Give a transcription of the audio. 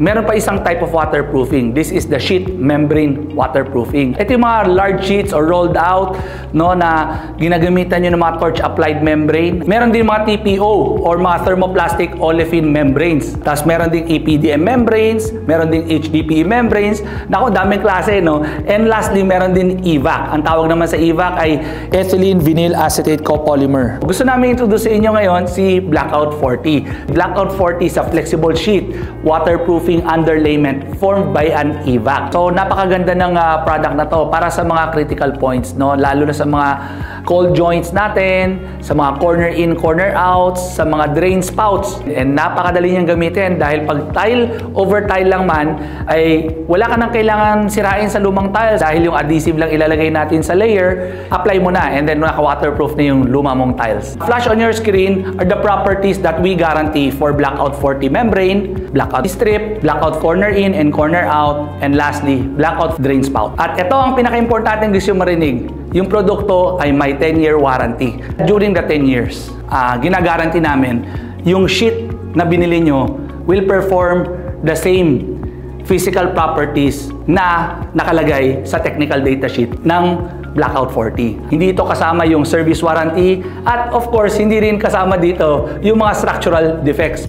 Meron pa isang type of waterproofing. This is the sheet membrane waterproofing. Ito yung mga large sheets or rolled out, no, na ginagamitan nyo ng mga torch applied membrane. Meron din mga TPO or mga thermoplastic olefin membranes. Tapos meron din EPDM membranes, meron din HDPE membranes. Naku, daming klase, no? And lastly, meron din EVAC. Ang tawag naman sa EVAC ay ethylene vinyl acetate copolymer. Gusto namin introduce sa inyo ngayon si Blackout 40. Blackout 40 is a flexible sheet waterproofing underlayment formed by an EVAC. So napakaganda ng product na to para sa mga critical points, no? Lalo na sa mga cold joints natin, sa mga corner in, corner outs, sa mga drain spouts. And napakadali niyang gamitin dahil pag tile over tile lang man ay wala ka nang kailangan sirain sa lumang tiles dahil yung adhesive lang ilalagay natin sa layer, apply mo na and then naka-waterproof na yung luma mong tiles. Flash on your screen are the properties that we guarantee for Blackout 40 membrane, Blackout strip, Blackout corner in and corner out, and lastly, Blackout drain spout. At ito ang pinaka-importante gusto marinig. Yung produkto ay may 10-year warranty. During the 10 years, ginagaranti namin yung sheet na binili nyo will perform the same physical properties na nakalagay sa technical data sheet ng Blackout 40. Hindi ito kasama yung service warranty at of course, hindi rin kasama dito yung mga structural defects.